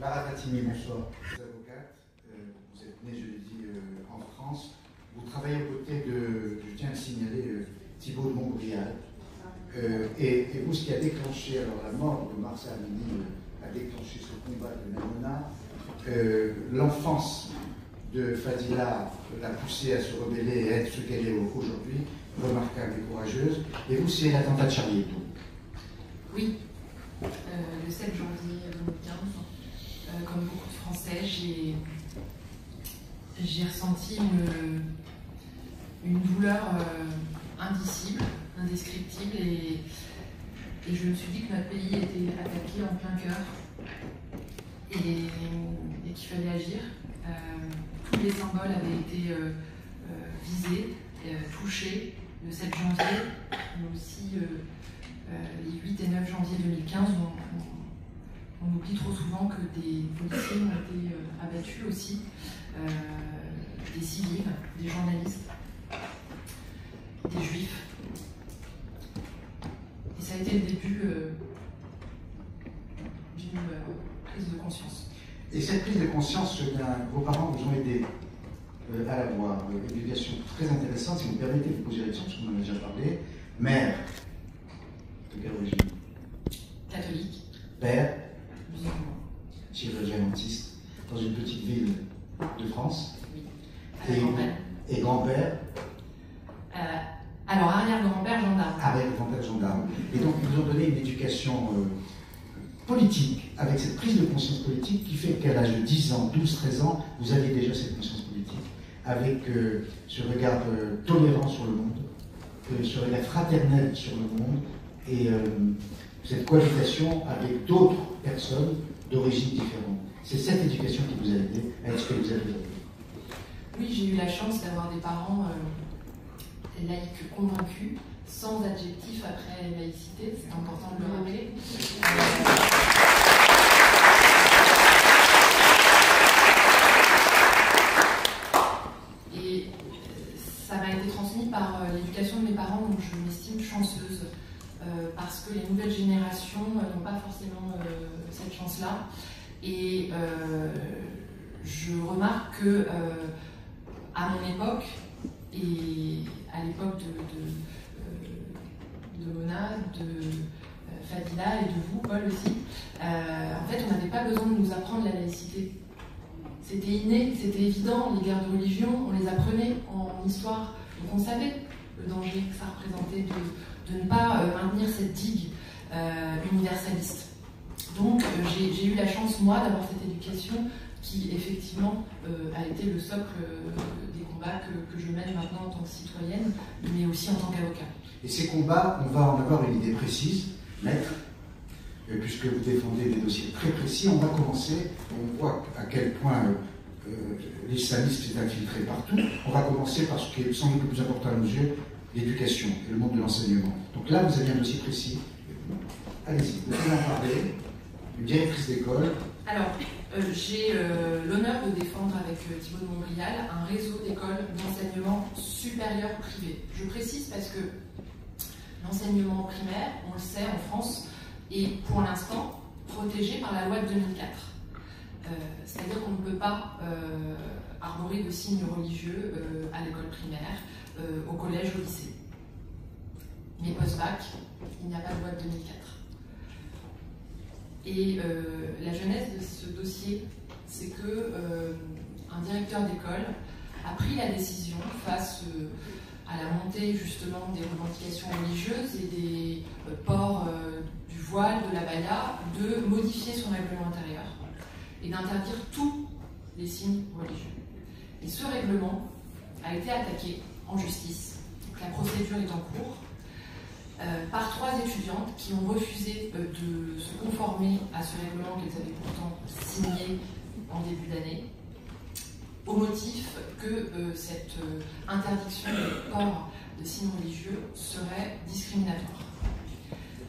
Clara Fatimi, bonsoir. Vous êtes avocate, vous êtes née, je l'ai dit, en France. Vous travaillez aux côtés de, je tiens à le signaler, Thibault de Montbrial. Et vous, ce qui a déclenché, alors la mort de Marsa Amini a déclenché ce combat de Maïmouna. L'enfance de Fadila l'a poussée à se rebeller et à être ce qu'elle est aujourd'hui, remarquable et courageuse. Et vous, c'est l'attentat de Charlie Hebdo. Oui, le 7 janvier 2015, comme beaucoup de Français, j'ai ressenti une douleur indicible, indescriptible, et je me suis dit que notre pays était attaqué en plein cœur et qu'il fallait agir. Tous les symboles avaient été visés, touchés le 7 janvier, mais aussi les 8 et 9 janvier 2015. On oublie trop souvent que des policiers ont été abattus aussi, des civils, des journalistes, des juifs. Et ça a été le début d'une prise de conscience. Et cette prise de conscience, vos parents vous ont aidé à l'avoir. Une éducation très intéressante, si vous me permettez de vous poser la question, parce qu'on en a déjà parlé. Mère, de quelle origine? Catholique. Père, musulman. chirurgien dentiste, dans une petite ville de France. Oui. Et grand-père? Alors, arrière-grand-père, gendarme. Arrière-grand-père, gendarme. Et donc, ils vous ont donné une éducation politique, avec cette prise de conscience politique qui fait qu'à l'âge de 10 ans, 12, 13 ans, vous aviez déjà cette conscience politique, avec ce regard tolérant sur le monde, ce regard fraternel sur le monde, et cette cohabitation avec d'autres personnes d'origine différente. C'est cette éducation qui vous a aidé à être ce que vous avez aujourd'hui. Oui, j'ai eu la chance d'avoir des parents laïcs convaincus, sans adjectif après laïcité, c'est important de le rappeler. Et ça m'a été transmis par l'éducation de mes parents, donc je m'estime chanceuse, parce que les nouvelles générations n'ont pas forcément cette chance-là. Et je remarque que à mon époque, et à l'époque de Mona, de Fadila et de vous, Paul aussi, en fait, on n'avait pas besoin de nous apprendre la laïcité. C'était inné, c'était évident, les guerres de religion, on les apprenait en histoire. Donc on savait le danger que ça représentait de ne pas maintenir cette digue universaliste. Donc j'ai eu la chance, moi, d'avoir cette éducation qui, effectivement, a été le socle des combats que je mène maintenant en tant que citoyenne, mais aussi en tant qu'avocat. Et ces combats, on va en avoir une idée précise, maître, puisque vous défendez des dossiers très précis. On va commencer, on voit à quel point l'islamisme s'est infiltré partout. On va commencer par ce qui est sans doute le plus important à nos yeux, l'éducation et le monde de l'enseignement. Donc là, vous avez un dossier précis. Allez-y, vous pouvez en parler. Une directrice d'école. Alors, j'ai l'honneur de défendre avec Thibault de Montbrial un réseau d'écoles d'enseignement supérieur privé. Je précise parce que l'enseignement primaire, on le sait en France, est pour l'instant protégé par la loi de 2004. C'est-à-dire qu'on ne peut pas arborer de signes religieux à l'école primaire, au collège, au lycée. Mais post-bac, il n'y a pas de loi de 2004. Et la genèse de ce dossier, c'est que un directeur d'école a pris la décision, face à la montée justement des revendications religieuses et des ports du voile, de la baya, de modifier son règlement intérieur et d'interdire tous les signes religieux. Et ce règlement a été attaqué en justice. Donc la procédure est en cours. Par 3 étudiantes qui ont refusé de se conformer à ce règlement qu'elles avaient pourtant signé en début d'année, au motif que cette interdiction de port de signes religieux serait discriminatoire.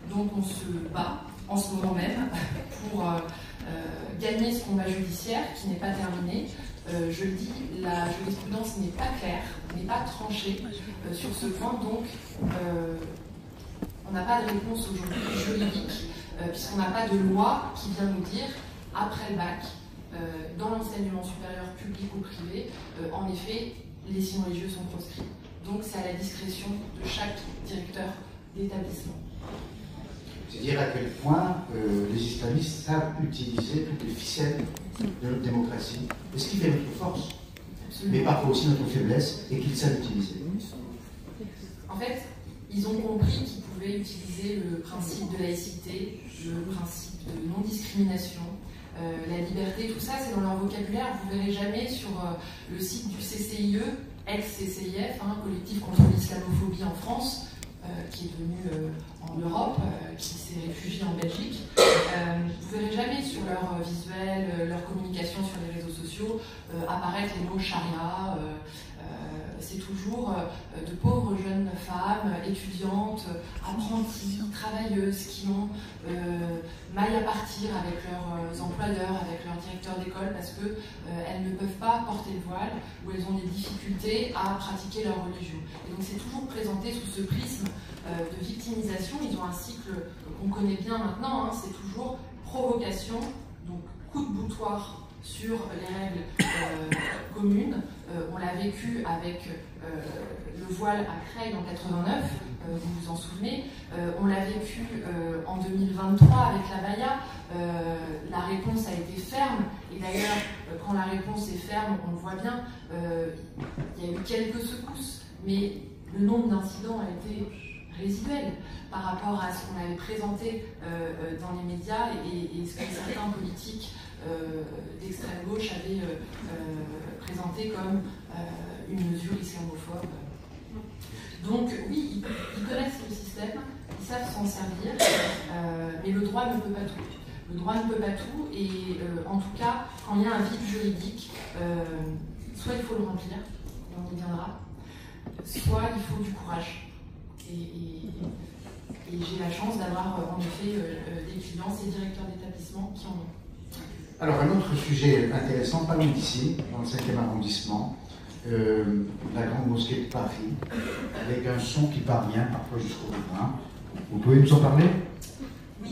Donc on se bat en ce moment même pour gagner ce combat judiciaire qui n'est pas terminé. Je le dis, la jurisprudence n'est pas claire, n'est pas tranchée sur ce point, donc on n'a pas de réponse aujourd'hui juridique, puisqu'on n'a pas de loi qui vient nous dire après le bac, dans l'enseignement supérieur public ou privé, en effet, les signes religieux sont proscrits. Donc c'est à la discrétion de chaque directeur d'établissement. C'est dire à quel point les islamistes savent utiliser toutes les ficelles de notre démocratie, et ce qui fait notre force, mais parfois aussi notre faiblesse, et qu'ils savent utiliser. En fait, ils ont compris qu'ils pouvaient utiliser le principe de laïcité, le principe de non-discrimination, la liberté, tout ça c'est dans leur vocabulaire. Vous ne verrez jamais sur le site du CCIE, ex-CCIF, collectif contre l'islamophobie en France, qui est devenu en Europe, qui s'est réfugié en Belgique. Vous ne verrez jamais sur leur visuel, leur communication sur les réseaux sociaux apparaître les mots charia. C'est toujours de pauvres jeunes femmes, étudiantes, apprenties, travailleuses, qui ont maille à partir avec leurs employeurs, avec leurs directeurs d'école, parce qu'elles ne peuvent pas porter le voile, ou elles ont des difficultés à pratiquer leur religion. Et donc c'est toujours présenté sous ce prisme de victimisation. Ils ont un cycle qu'on connaît bien maintenant, c'est toujours provocation, donc coup de boutoir sur les règles communes. On l'a vécu avec le voile à Creil en 89, vous vous en souvenez. On l'a vécu en 2023 avec la baya. La réponse a été ferme, et d'ailleurs, quand la réponse est ferme, on le voit bien, il y a eu quelques secousses, mais le nombre d'incidents a été résiduel par rapport à ce qu'on avait présenté dans les médias et ce que certains politiques d'extrême gauche avaient présenté comme une mesure islamophobe. Donc oui, ils connaissent le système, ils savent s'en servir, mais le droit ne peut pas tout. Le droit ne peut pas tout, et en tout cas, quand il y a un vide juridique, soit il faut le remplir, et on y viendra, soit il faut du courage. Et j'ai la chance d'avoir en effet des clients, ces directeurs d'établissement qui en ont. Alors un autre sujet intéressant, pas loin d'ici, dans le 5e arrondissement, la grande mosquée de Paris, avec un son qui parvient parfois jusqu'au riverain. Vous pouvez nous en parler? Oui.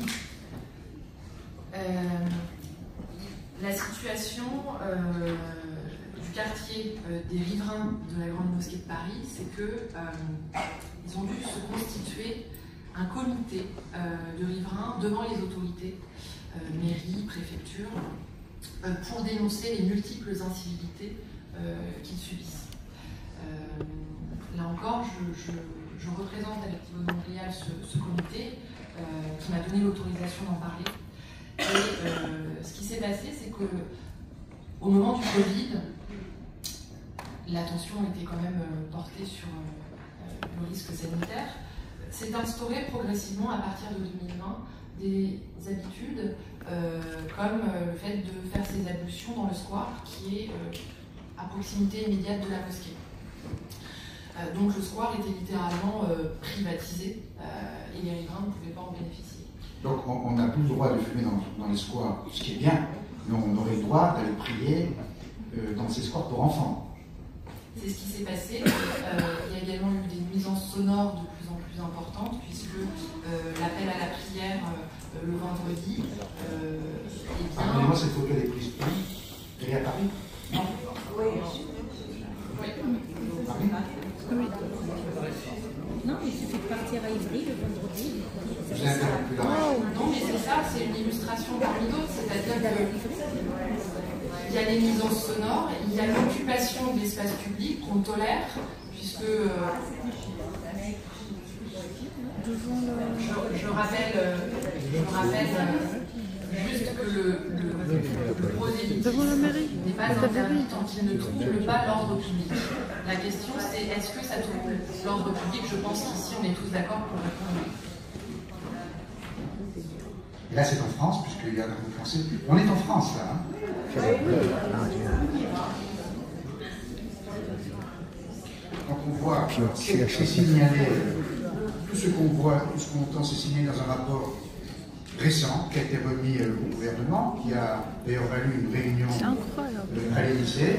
La situation du quartier des riverains de la grande mosquée de Paris, c'est que ils ont dû se constituer un comité de riverains devant les autorités, mairie, préfecture, pour dénoncer les multiples incivilités qu'ils subissent. Là encore, je représente avec Thibaut de Montréal ce comité qui m'a donné l'autorisation d'en parler. Et ce qui s'est passé, c'est qu'au moment du Covid, l'attention était quand même portée sur le risque sanitaire. S'est instauré progressivement à partir de 2020 des habitudes comme le fait de faire ses ablutions dans le square qui est à proximité immédiate de la mosquée. Donc le square était littéralement privatisé et les riverains ne pouvaient pas en bénéficier. Donc on n'a plus le droit de fumer dans les squares, ce qui est bien, mais on aurait le droit d'aller prier dans ces squares pour enfants. C'est ce qui s'est passé. Il y a également eu des nuisances sonores de plus en plus importantes, puisque l'appel à la prière le vendredi. Pardonnez-moi, cette photo est prise où? Elle est à Paris? Non. Oui. Paris? Oui. Non, il suffit de partir à Ivry le vendredi. Je vous ai interrompu là. Non, mais c'est ça, c'est une illustration parmi d'autres, c'est-à-dire qu'il y a les nuisances sonores, il y a l'occupation de l'espace public qu'on tolère, puisque je rappelle juste que le prosélytisme n'est pas interdit tant qu'il ne trouble pas l'ordre public. La question c'est est-ce que ça trouble l'ordre public? Je pense qu'ici on est tous d'accord pour répondre. Et là c'est en France, puisqu'il y a un français. On est en France là. Quand on voit c'est signalé, tout ce qu'on voit, tout ce qu'on entend, c'est signé dans un rapport récent qui a été remis au gouvernement, qui a d'ailleurs valu une réunion à l'Élysée.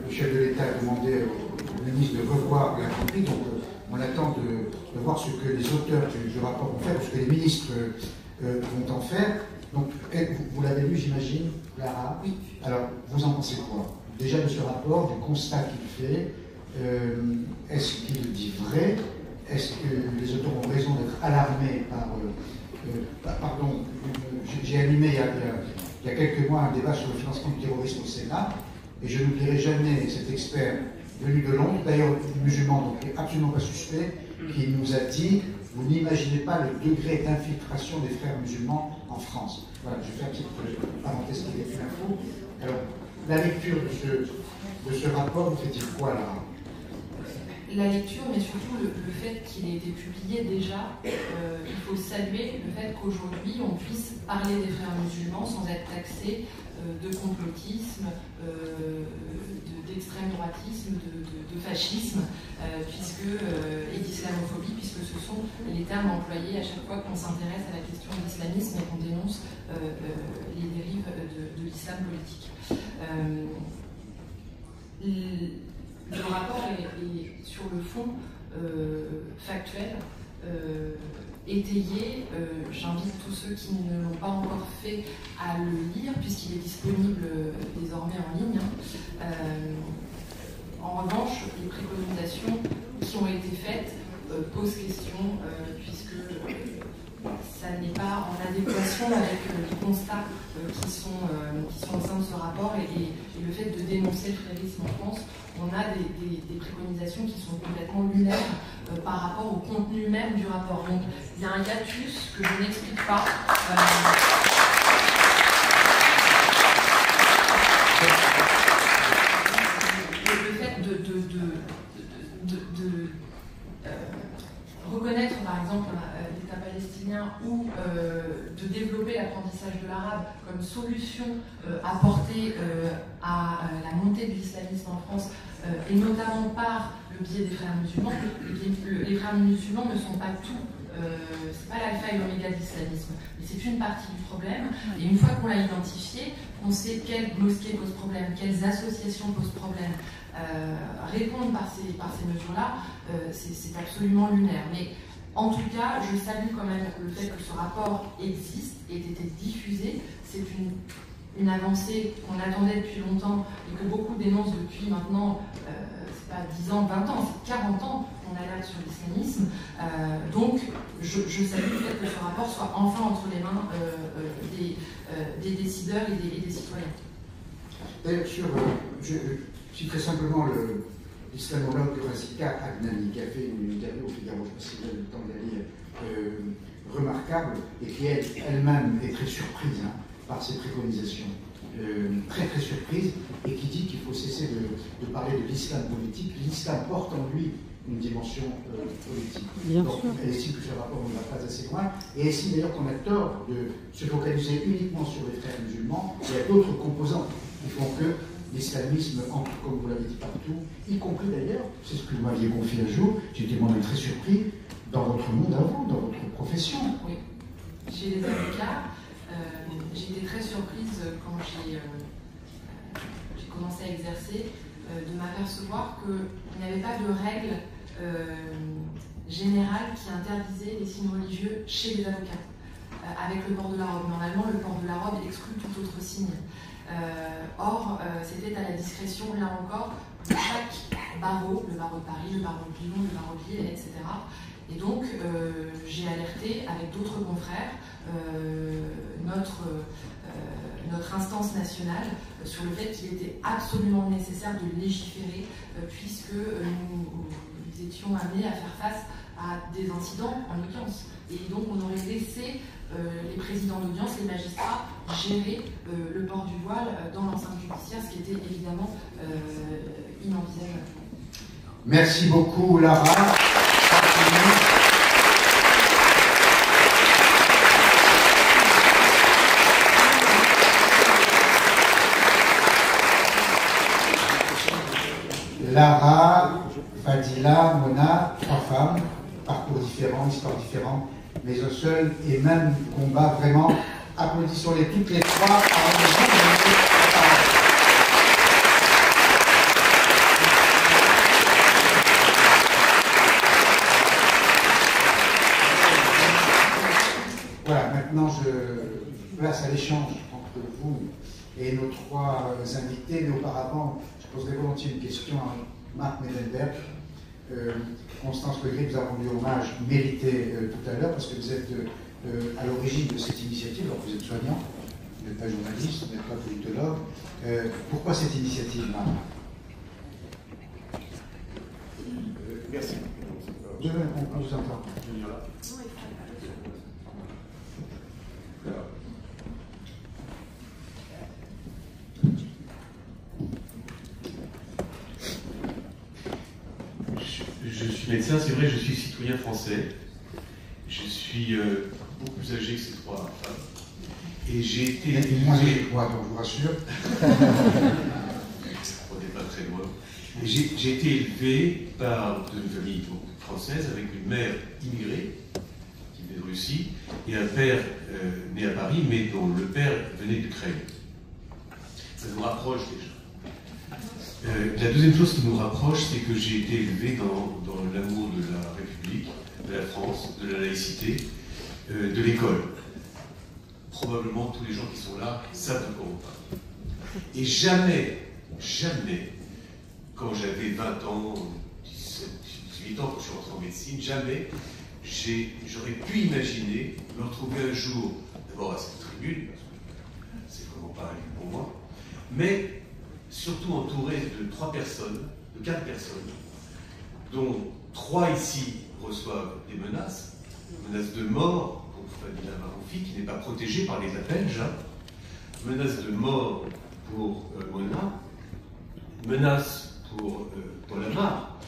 Le chef de l'État a demandé au ministre de revoir la copie, donc on attend de voir ce que les auteurs du rapport vont faire, ce que les ministres vont en faire. Donc, vous l'avez lu, j'imagine, Lara? Oui. Alors, vous en pensez quoi? Déjà de ce rapport, du constat qu'il fait, est-ce qu'il dit vrai? Est-ce que les auteurs ont raison d'être alarmés par... pardon, j'ai animé il y a quelques mois un débat sur le financement du terrorisme au Sénat, et je n'oublierai jamais cet expert venu de Londres, d'ailleurs musulman, donc absolument pas suspect, qui nous a dit: vous n'imaginez pas le degré d'infiltration des frères musulmans en France. Voilà, je fais une petite parenthèse qui est une info. Alors, la lecture de ce rapport, vous fait-il quoi là? La lecture, mais surtout le fait qu'il ait été publié déjà, il faut saluer le fait qu'aujourd'hui on puisse parler des frères musulmans sans être taxé de complotisme, d'extrême droitisme, de fascisme, et d'islamophobie, puisque ce sont les termes employés à chaque fois qu'on s'intéresse à la question de l'islamisme et qu'on dénonce les dérives de l'islam politique. Le rapport est sur le fond factuel, étayé. J'invite tous ceux qui ne l'ont pas encore fait à le lire, puisqu'il est disponible désormais en ligne. En revanche, les préconisations qui ont été faites posent question, puisque ça n'est pas en adéquation avec les constats qui sont au sein de ce rapport et le fait de dénoncer le frérisme en France. On a des préconisations qui sont complètement lunaires par rapport au contenu même du rapport. Donc il y a un hiatus que je n'explique pas. Le fait de reconnaître par exemple l'État palestinien ou de développer l'apprentissage de l'arabe comme solution apportée à la montée de l'islamisme en France, et notamment par le biais des frères musulmans. Les frères musulmans ne sont pas tout, c'est pas l'alpha et l'oméga de l'islamisme, mais c'est une partie du problème. Et une fois qu'on l'a identifié, on sait quelles mosquées posent problème, quelles associations posent problème. Répondre par ces mesures-là, c'est absolument lunaire. Mais en tout cas, je salue quand même le fait que ce rapport existe et ait été diffusé. C'est une avancée qu'on attendait depuis longtemps et que beaucoup dénoncent depuis maintenant, c'est pas 10 ans, 20 ans, c'est 40 ans qu'on alerte sur l'islamisme. Donc, je salue le fait que ce rapport soit enfin entre les mains des décideurs et des citoyens. D'ailleurs, je citerai simplement l'islamologue Razika Adnani, qui a fait une interview au Figaro, je ne sais pas si vous avez le temps de la lire, remarquable, et qui elle-même est très surprise par ces préconisations, très très surprise, et qui dit qu'il faut cesser de parler de l'islam politique. L'islam porte en lui une dimension politique. Donc, elle estime que ce rapport ne va pas assez loin, et estime d'ailleurs qu'on a tort de se focaliser uniquement sur les frères musulmans. Il y a d'autres composantes qui font que l'islamisme entre, comme vous l'avez dit, partout, y compris d'ailleurs, c'est ce que vous m'aviez confié un jour, j'étais moi-même très surpris, dans votre monde avant, dans votre profession. Oui. Chez les avocats, j'ai été très surprise quand j'ai commencé à exercer, de m'apercevoir qu'il n'y avait pas de règle générale qui interdisait les signes religieux chez les avocats, avec le port de la robe. Normalement, le port de la robe exclut tout autre signe. Or, c'était à la discrétion, là encore, de chaque barreau, le barreau de Paris, le barreau de Lyon, le barreau de Lille, etc. Et donc, j'ai alerté avec d'autres confrères notre instance nationale sur le fait qu'il était absolument nécessaire de légiférer, puisque nous étions amenés à faire face à des incidents en audience. Et donc, on aurait laissé les présidents d'audience, les magistrats, gérer le port du voile dans l'enceinte judiciaire, ce qui était évidemment inenvisageable. Merci beaucoup, Lara. Lara, Fadila, Mona, 3 femmes, parcours différents, histoires différentes, mais un seul et même combat. Vraiment, applaudissons-les toutes les 3. Voilà, maintenant je passe à pour vous et nos trois invités, mais auparavant, je poserai volontiers une question à Marc Medenberg. Constance Legris vous a rendu hommage mérité tout à l'heure, parce que vous êtes à l'origine de cette initiative, alors vous êtes soignant, vous n'êtes pas journaliste, vous n'êtes pas politologue. Pourquoi cette initiative, Marc? Merci. On vous entend. Je suis médecin, c'est vrai, je suis citoyen français. Je suis beaucoup plus âgé que ces trois femmes. Et j'ai été... Il est moins âgé que moi, donc je vous rassure. On n'est pas très loin. J'ai été élevé par une famille française avec une mère immigrée, qui venait de Russie, et un père né à Paris, mais dont le père venait d'Ukraine. Ça nous rapproche déjà. La deuxième chose qui nous rapproche, c'est que j'ai été élevé dans l'amour de la République, de la France, de la laïcité, de l'école. Probablement tous les gens qui sont là savent de quoi on parle. Et jamais, quand j'avais 20 ans, 17, 18 ans, quand je suis rentré en médecine, jamais j'aurais pu imaginer me retrouver un jour, d'abord à cette tribune, parce que c'est vraiment pas un pour moi, mais surtout entouré de 4 personnes, dont 3 ici reçoivent des menaces de mort pour Fadila Maroufi, qui n'est pas protégée par l'État belge, menaces de mort pour Mona, menaces pour Paul Amar.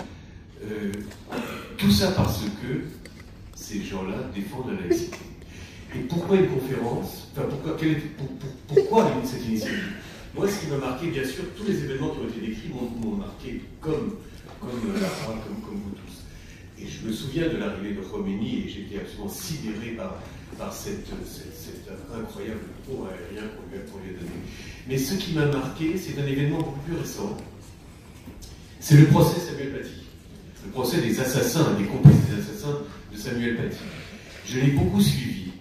Tout ça parce que ces gens-là défendent la laïcité. Et pourquoi une conférence? Enfin, pourquoi cette initiative? Moi, ce qui m'a marqué, bien sûr, tous les événements qui ont été décrits m'ont marqué comme vous tous. Et je me souviens de l'arrivée de Khomeini et j'étais absolument sidéré par cet incroyable pont aérien qu'on lui a donné. Mais ce qui m'a marqué, c'est un événement beaucoup plus récent. C'est le procès Samuel Paty. Le procès des assassins, des complices des assassins de Samuel Paty. Je l'ai beaucoup suivi.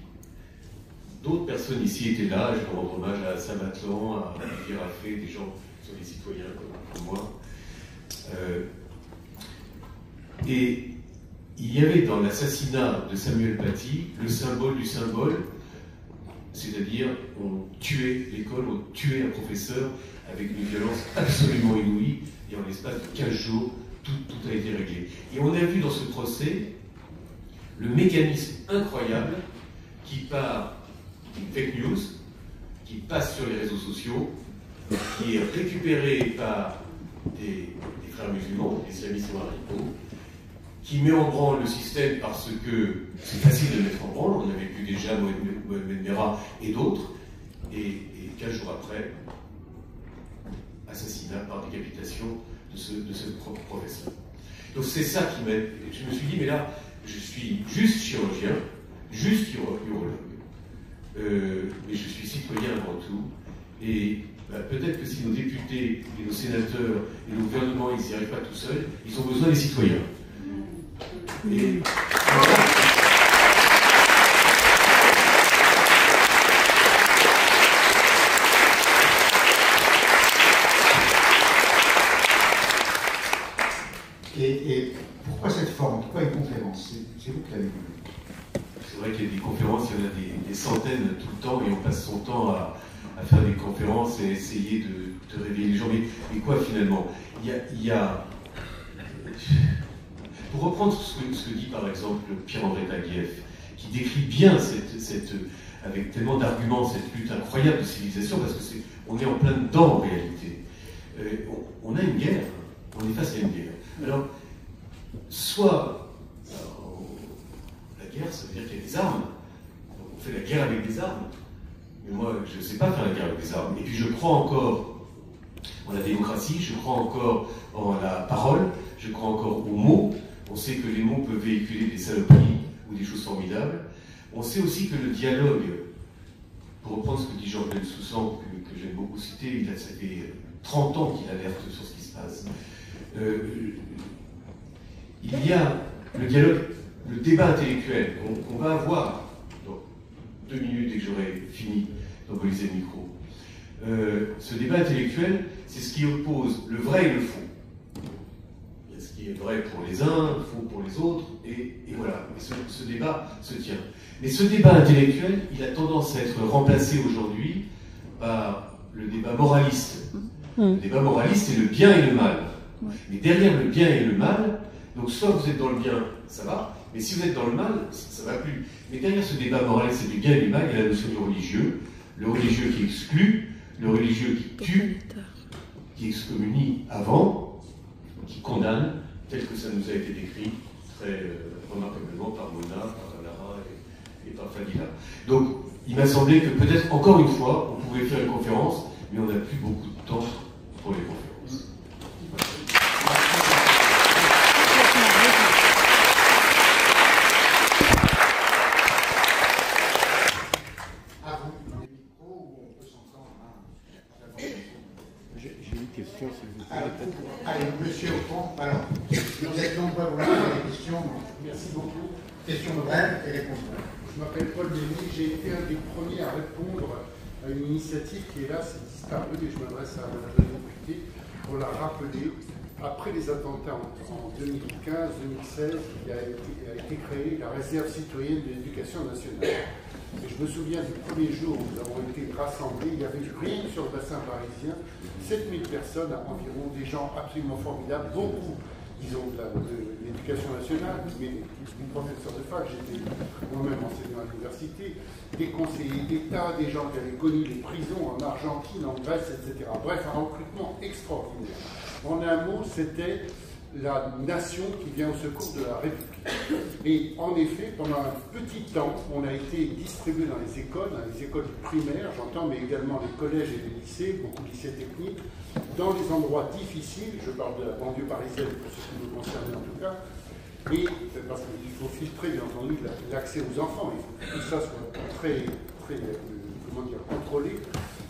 D'autres personnes ici étaient là, je peux rendre hommage à Sam Atlan, à Olivier Raffet, des gens qui sont des citoyens comme moi. Et il y avait dans l'assassinat de Samuel Paty le symbole du symbole, c'est-à-dire on tuait l'école, on tuait un professeur avec une violence absolument inouïe, et en l'espace de 15 jours, tout a été réglé. Et on a vu dans ce procès le mécanisme incroyable qui part d'une fake news, qui passe sur les réseaux sociaux, qui est récupéré par des frères musulmans, des islamistes radicaux, qui met en branle le système parce que c'est facile de mettre en branle. On avait vu déjà Mohamed Merah et d'autres, et 15 jours après, assassinat par décapitation de ce professeur. Donc c'est ça qui m'a... Je me suis dit, mais là, je suis juste chirurgien, juste urologue, mais je suis citoyen avant tout, et peut-être que si nos députés et nos sénateurs et nos gouvernements, ils n'y arrivent pas tout seuls, ils ont besoin des citoyens. Et voilà. Et pourquoi cette forme? Pourquoi une conférence? C'est vous qui l'avez voulu. C'est vrai qu'il y a des conférences, il y en a des centaines tout le temps, et on passe son temps à faire des conférennes et essayer de réveiller les gens. Mais quoi finalement? Il y a... Pour reprendre ce que dit par exemple Pierre-André Taguieff, qui décrit bien avec tellement d'arguments cette lutte incroyable de civilisation, parce que on est en plein dedans en réalité. On a une guerre, on est face à une guerre. Alors, soit la guerre, ça veut dire qu'il y a des armes. On fait la guerre avec des armes. Mais moi, je ne sais pas faire la guerre avec des armes. Et puis je crois encore en la démocratie, je crois encore en la parole, je crois encore aux mots. On sait que les mots peuvent véhiculer des saloperies ou des choses formidables. On sait aussi que le dialogue, pour reprendre ce que dit Georges Bensoussan, que j'aime beaucoup citer, ça fait 30 ans qu'il alerte sur ce qui se passe. Il y a le dialogue, le débat intellectuel qu'on va avoir dans 2 minutes dès que j'aurai fini d'emboliser le micro. ce débat intellectuel, c'est ce qui oppose le vrai et le faux. Il y a ce qui est vrai pour les uns, faux pour les autres, et voilà. Et ce débat se tient. Mais ce débat intellectuel, il a tendance à être remplacé aujourd'hui par le débat moraliste. Le débat moraliste, c'est le bien et le mal. Mais derrière le bien et le mal, donc soit vous êtes dans le bien, ça va, mais si vous êtes dans le mal, ça ne va plus. Mais derrière ce débat moraliste, c'est du bien et du mal, il y a la notion du religieux. Le religieux qui exclut, le religieux qui tue, qui excommunie avant, qui condamne, tel que ça nous a été décrit très remarquablement par Mona, par Lara et par Fadila. Donc, il m'a semblé que peut-être, encore une fois, on pouvait faire une conférence, mais on n'a plus beaucoup de temps pour les conférences. J'ai une question, s'il vous plaît. Allez, monsieur Autron, alors, vous êtes nombreux à vouloir faire des questions. Merci beaucoup. Questions brèves et réponses brèves. Je m'appelle Paul Denis, j'ai été un des premiers à répondre à une initiative qui, hélas, est disparue, et je m'adresse à Madame la députée pour la rappeler. Après les attentats en 2015-2016, il a été créée la réserve citoyenne de l'éducation nationale. Et je me souviens du premier jour où nous avons été rassemblés, il y avait rien sur le bassin parisien, 7000 personnes environ, des gens absolument formidables, beaucoup, disons, de l'éducation nationale, mais des professeurs de fac, j'étais moi-même enseignant à l'université, des conseillers d'État, des gens qui avaient connu les prisons en Argentine, en Grèce, etc. Bref, un recrutement extraordinaire. En un mot, c'était la nation qui vient au secours de la République. Et en effet, pendant un petit temps, on a été distribué dans les écoles primaires, j'entends, mais également les collèges et les lycées, beaucoup de lycées techniques, dans les endroits difficiles, je parle de la banlieue parisienne pour ce qui nous concerne en tout cas, et parce qu'il faut filtrer, bien entendu, l'accès aux enfants, il faut que tout ça soit très contrôlé,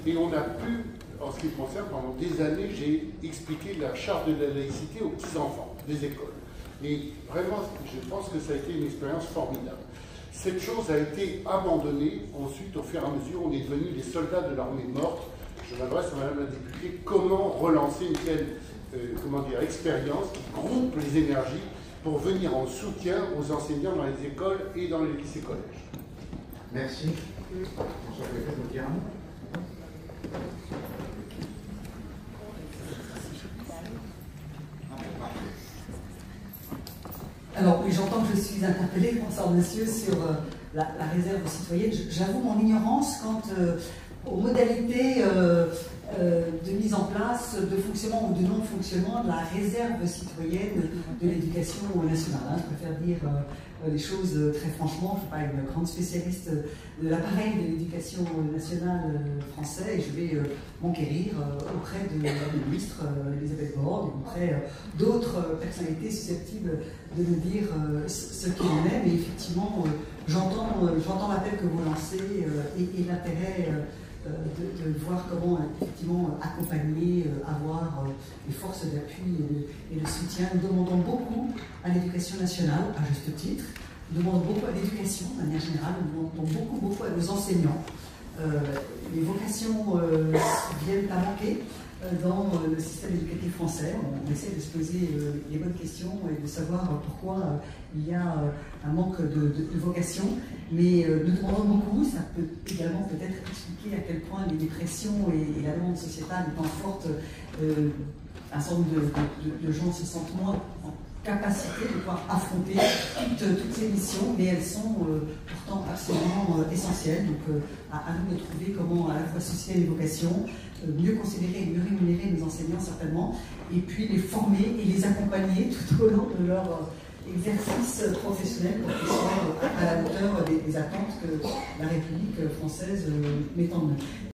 et on a pu. En ce qui me concerne, pendant des années, j'ai expliqué la charte de la laïcité aux petits-enfants des écoles. Et vraiment, je pense que ça a été une expérience formidable. Cette chose a été abandonnée ensuite, au fur et à mesure, on est devenus les soldats de l'armée morte. Je m'adresse à Madame la députée, comment relancer une telle expérience qui groupe les énergies pour venir en soutien aux enseignants dans les écoles et dans les lycées-collèges. Merci. François Préfet, vous dire un mot ? Alors oui, j'entends que je suis interpellée, bonsoir monsieur, sur la réserve citoyenne. J'avoue mon ignorance quant aux modalités de mise en place, de fonctionnement ou de non-fonctionnement de la réserve citoyenne de l'éducation nationale. Je préfère dire les choses très franchement. Je ne suis pas une grande spécialiste de l'appareil de l'éducation nationale français et je vais m'enquérir auprès de la ministre Elisabeth Borne et auprès d'autres personnalités susceptibles de me dire ce qu'il en est. Mais effectivement, j'entends l'appel que vous lancez et l'intérêt de voir comment effectivement accompagner, avoir les forces d'appui et le soutien. Nous demandons beaucoup à l'éducation nationale, à juste titre. Nous demandons beaucoup à l'éducation, de manière générale. Nous demandons beaucoup à nos enseignants. Les vocations viennent à manquer dans le système éducatif français. On essaie de se poser les bonnes questions et de savoir pourquoi il y a un manque de vocation. Mais nous demandons beaucoup, ça peut également peut-être expliquer à quel point les pressions et la demande sociétale étant forte, un certain nombre de gens se sentent moins en capacité de pouvoir affronter toutes ces missions, mais elles sont pourtant absolument essentielles. Donc à nous de trouver comment à la fois susciter les vocations, mieux considérer et mieux rémunérer nos enseignants certainement, et puis les former et les accompagner tout au long de leur exercice professionnel pour qu'ils soient à la hauteur des attentes que la République française met en œuvre.